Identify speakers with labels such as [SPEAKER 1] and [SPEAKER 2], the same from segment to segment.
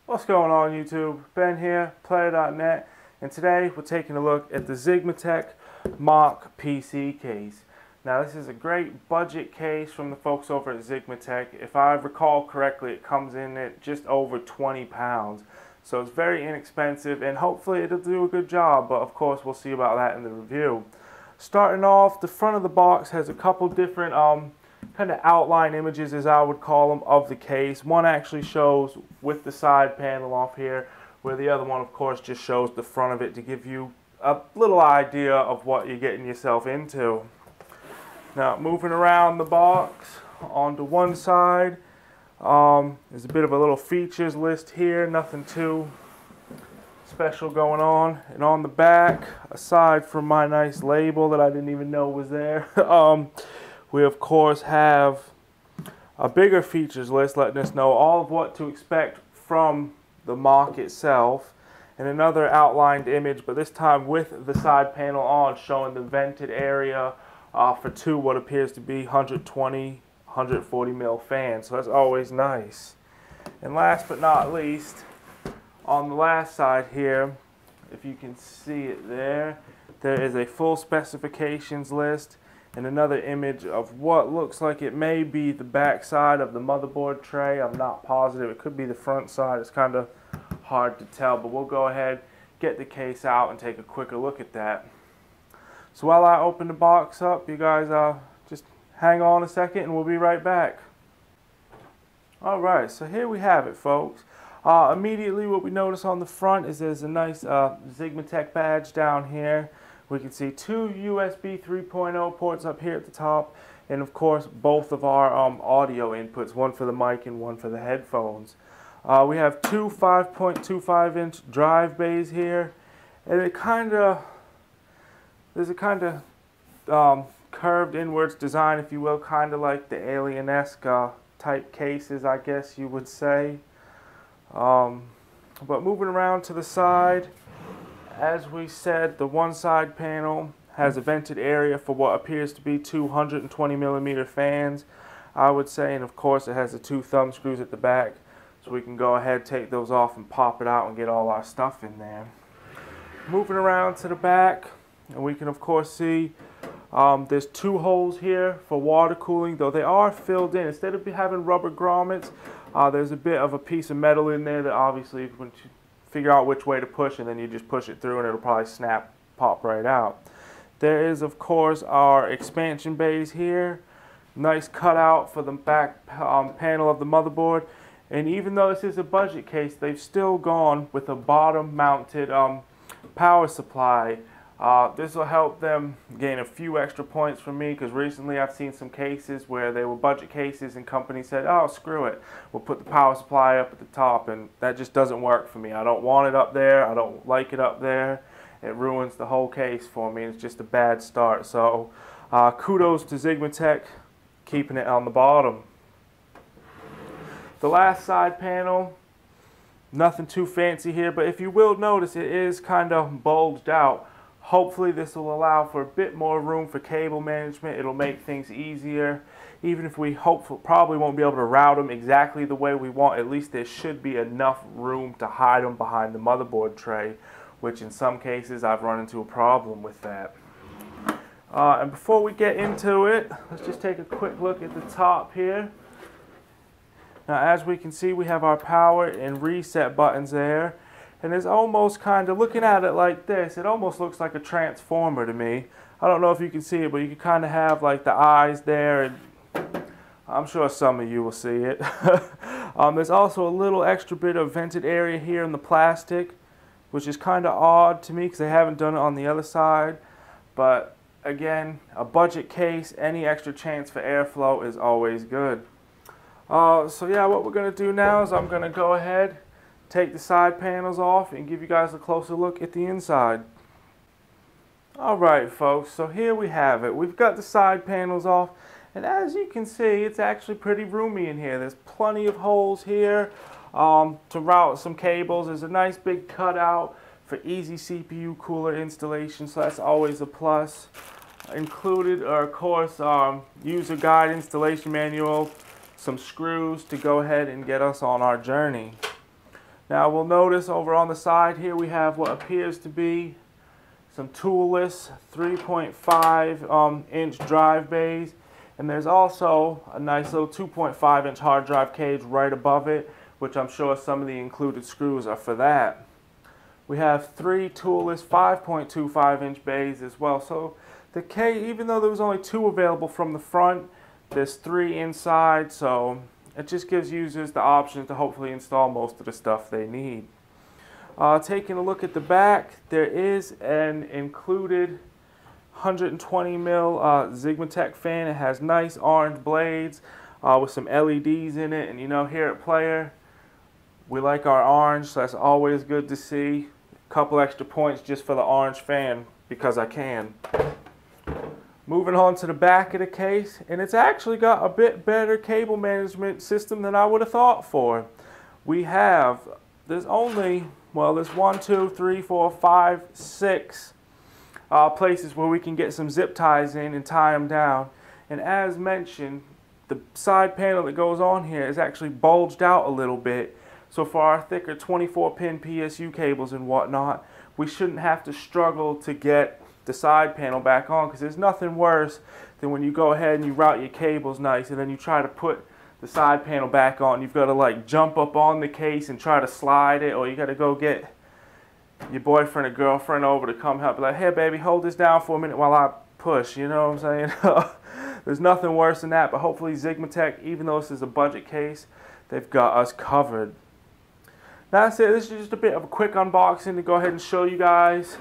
[SPEAKER 1] What's going on YouTube? Ben here, Player.net, and today we're taking a look at the Xigmatek Mach PC case. Now this is a great budget case from the folks over at Xigmatek. If I recall correctly, it comes in at just over 20 pounds. So it's very inexpensive and hopefully it'll do a good job, but of course we'll see about that in the review. Starting off, the front of the box has a couple different kind of outline images, as I would call them, of the case. One actually shows with the side panel off here, where the other one of course just shows the front of it to give you a little idea of what you're getting yourself into. Now moving around the box onto one side, there's a bit of a little features list here, nothing too special going on. And on the back, aside from my nice label that I didn't even know was there, we of course have a bigger features list letting us know all of what to expect from the Mach itself, and another outlined image, but this time with the side panel on, showing the vented area for two what appears to be 120, 140 mil fans. So that's always nice. And last but not least, on the last side here, if you can see it there, there is a full specifications list and another image of what looks like it may be the back side of the motherboard tray. I'm not positive. It could be the front side. It's kind of hard to tell, but we'll go ahead, get the case out, and take a quicker look at that. So while I open the box up, you guys just hang on a second and we'll be right back. Alright, so here we have it, folks. Immediately what we notice on the front is there's a nice Xigmatek badge down here. We can see two USB 3.0 ports up here at the top, and of course both of our audio inputs, one for the mic and one for the headphones. We have two 5.25-inch drive bays here, and there's a kind of curved inwards design, if you will, kind of like the Alien-esque type cases, I guess you would say. But moving around to the side, as we said, the one side panel has a vented area for what appears to be 220 millimeter fans, I would say, and of course it has the two thumb screws at the back, so we can go ahead, take those off and pop it out and get all our stuff in there. Moving around to the back, and we can of course see there's two holes here for water cooling, though they are filled in. Instead of having rubber grommets, there's a bit of a piece of metal in there that obviously when you figure out which way to push, and then you just push it through and it'll probably pop right out. There is of course our expansion bays here, nice cutout for the back panel of the motherboard, and even though this is a budget case, they've still gone with a bottom mounted power supply. This will help them gain a few extra points from me, because recently I've seen some cases where they were budget cases and companies said, oh screw it, we'll put the power supply up at the top, and that just doesn't work for me. I don't want it up there, I don't like it up there. It ruins the whole case for me. It's just a bad start. So kudos to Xigmatek keeping it on the bottom. The last side panel, nothing too fancy here, but if you will notice, it is kind of bulged out. Hopefully this will allow for a bit more room for cable management. It'll make things easier. Even if we probably won't be able to route them exactly the way we want, at least there should be enough room to hide them behind the motherboard tray, which in some cases I've run into a problem with that. And before we get into it, let's just take a quick look at the top here. Now as we can see, we have our power and reset buttons there. And it's almost kind of, looking at it like this, it almost looks like a transformer to me. I don't know if you can see it, but you can kind of have like the eyes there, and I'm sure some of you will see it. There's also a little extra bit of vented area here in the plastic, which is kind of odd to me because they haven't done it on the other side. But again, a budget case, any extra chance for airflow is always good. So yeah, what we're going to do now is I'm going to go ahead, take the side panels off, and give you guys a closer look at the inside. Alright folks, so here we have it. We've got the side panels off, and as you can see, it's actually pretty roomy in here. There's plenty of holes here to route some cables. There's a nice big cutout for easy CPU cooler installation, so that's always a plus. included are, of course, user guide, installation manual, some screws to go ahead and get us on our journey. Now we'll notice over on the side here we have what appears to be some toolless 3.5 inch drive bays, and there's also a nice little 2.5 inch hard drive cage right above it, which I'm sure some of the included screws are for that. We have 3 toolless 5.25 inch bays as well. So the case, even though there was only 2 available from the front, there's 3 inside, so it just gives users the option to hopefully install most of the stuff they need. Taking a look at the back, there is an included 120 mil Xigmatek fan. It has nice orange blades with some LEDs in it, and you know, here at Player, we like our orange, so that's always good to see. A couple extra points just for the orange fan because I can. Moving on to the back of the case, and it's actually got a bit better cable management system than I would have thought for. We have, there's 1, 2, 3, 4, 5, 6 places where we can get some zip ties in and tie them down. And as mentioned, the side panel that goes on here is actually bulged out a little bit. So for our thicker 24-pin PSU cables and whatnot, we shouldn't have to struggle to get the side panel back on, because there's nothing worse than when you go ahead and you route your cables nice and then you try to put the side panel back on. You've got to like jump up on the case and try to slide it, or you got to go get your boyfriend or girlfriend over to come help. Like, hey baby, hold this down for a minute while I push, you know what I'm saying? There's nothing worse than that, but hopefully Xigmatek, even though this is a budget case, they've got us covered. That's it. This is just a bit of a quick unboxing to go ahead and show you guys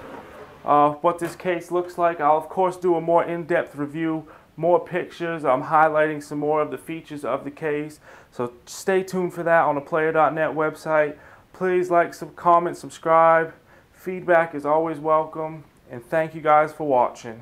[SPEAKER 1] what this case looks like. I'll of course do a more in-depth review, more pictures. I'm highlighting some more of the features of the case, so stay tuned for that on the player.net website. Please like, comment, subscribe. Feedback is always welcome, and thank you guys for watching.